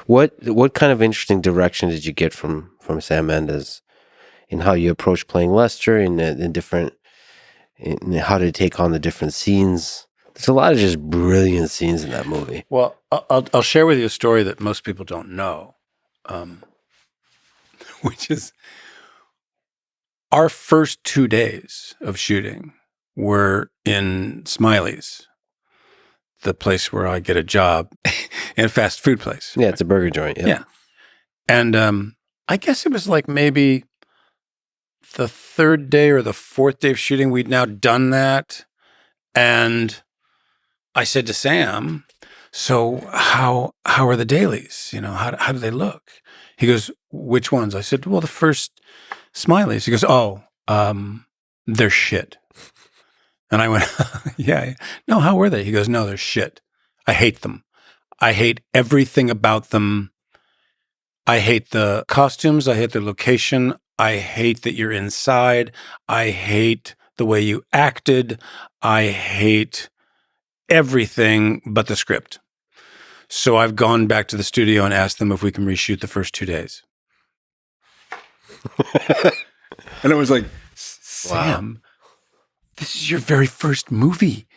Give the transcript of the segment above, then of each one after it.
What kind of interesting direction did you get from Sam Mendes in how you approach playing Lester in different in how to take on the different scenes? There's a lot of just brilliant scenes in that movie. Well, I'll share with you a story that most people don't know, which is our first 2 days of shooting were in Smiley's, the place where I get a job in a fast food place. Yeah, it's a burger joint. Yep. Yeah. And I guess it was like maybe the third day or the fourth day of shooting. We'd now done that. And I said to Sam, so how are the dailies? You know, how do they look? He goes, which ones? I said, well, the first Smiley's. He goes, oh, they're shit. And I went, yeah, no, how were they? He goes, no, they're shit. I hate them. I hate everything about them. I hate the costumes. I hate the location. I hate that you're inside. I hate the way you acted. I hate everything but the script. So I've gone back to the studio and asked them if we can reshoot the first 2 days. And it was like, Sam, this is your very first movie.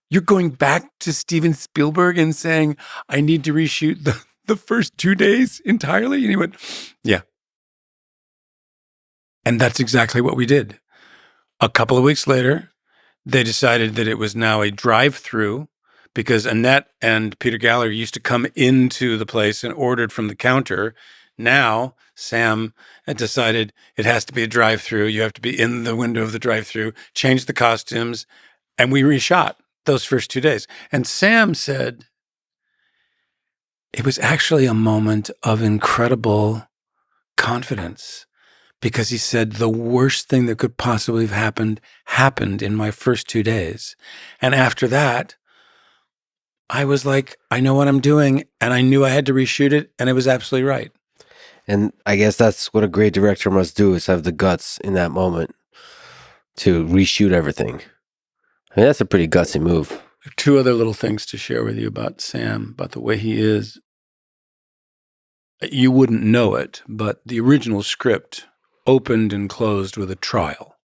You're going back to Steven Spielberg and saying, I need to reshoot the first 2 days entirely? And he went, yeah. And that's exactly what we did. A couple of weeks later, they decided that it was now a drive-through because Annette and Peter Galler used to come into the place and ordered from the counter. Now, Sam had decided it has to be a drive-through. You have to be in the window of the drive-through, change the costumes, and we reshot those first 2 days. And Sam said it was actually a moment of incredible confidence because he said the worst thing that could possibly have happened in my first 2 days. And after that, I was like, I know what I'm doing. And I knew I had to reshoot it. And it was absolutely right. And I guess that's what a great director must do, is have the guts in that moment to reshoot everything. I mean, that's a pretty gutsy move. I have 2 other little things to share with you about Sam, about the way he is. You wouldn't know it, but the original script opened and closed with a trial.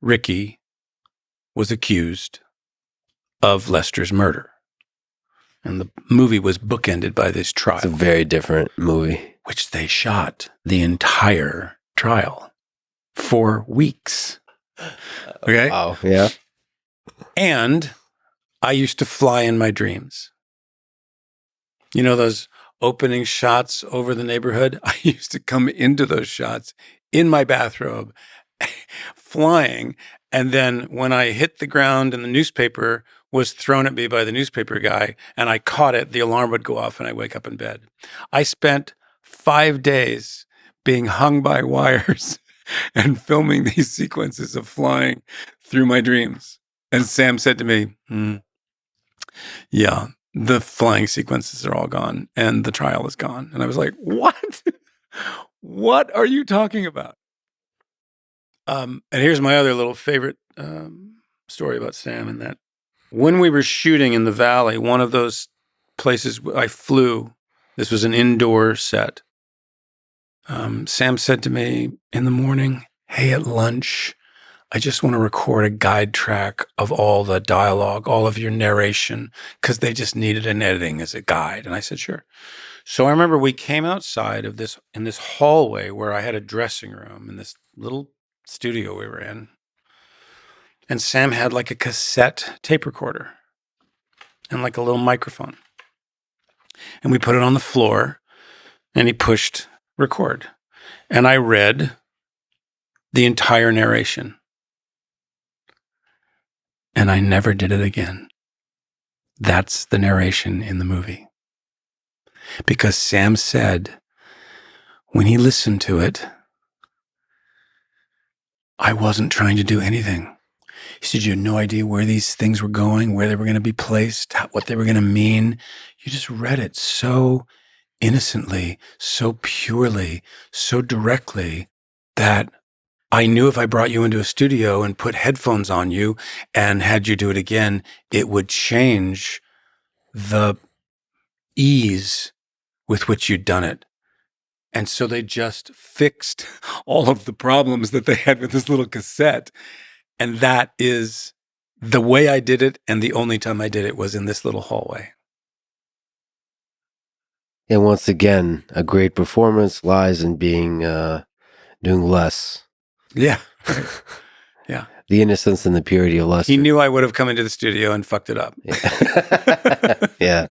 Ricky was accused of Lester's murder. And the movie was bookended by this trial. It's a very different movie. Which they shot the entire trial for weeks. Okay? Wow, yeah. And I used to fly in my dreams. You know those opening shots over the neighborhood? I used to come into those shots in my bathrobe, flying. And then when I hit the ground and the newspaper was thrown at me by the newspaper guy and I caught it, the alarm would go off and I wake up in bed. I spent 5 days being hung by wires and filming these sequences of flying through my dreams. And Sam said to me, yeah, the flying sequences are all gone and the trial is gone. And I was like, what? What are you talking about? And here's my other little favorite story about Sam, and that when we were shooting in the Valley, one of those places I flew, this was an indoor set. Sam said to me in the morning, hey, at lunch, I just want to record a guide track of all the dialogue, all of your narration, because they just needed an editing as a guide. And I said, sure. So I remember we came outside of this, in this hallway where I had a dressing room in this little studio we were in. And Sam had like a cassette tape recorder and like a little microphone. And we put it on the floor and he pushed record. And I read the entire narration. And I never did it again. That's the narration in the movie. Because Sam said, when he listened to it, I wasn't trying to do anything. He said, you had no idea where these things were going, where they were going to be placed, what they were going to mean. You just read it so innocently, so purely, so directly that I knew if I brought you into a studio and put headphones on you and had you do it again, it would change the ease with which you'd done it. And so they just fixed all of the problems that they had with this little cassette. And that is the way I did it. And the only time I did it was in this little hallway. And once again, a great performance lies in being doing less. Yeah. Right. Yeah. The innocence and the purity of Lester. He knew I would have come into the studio and fucked it up. Yeah.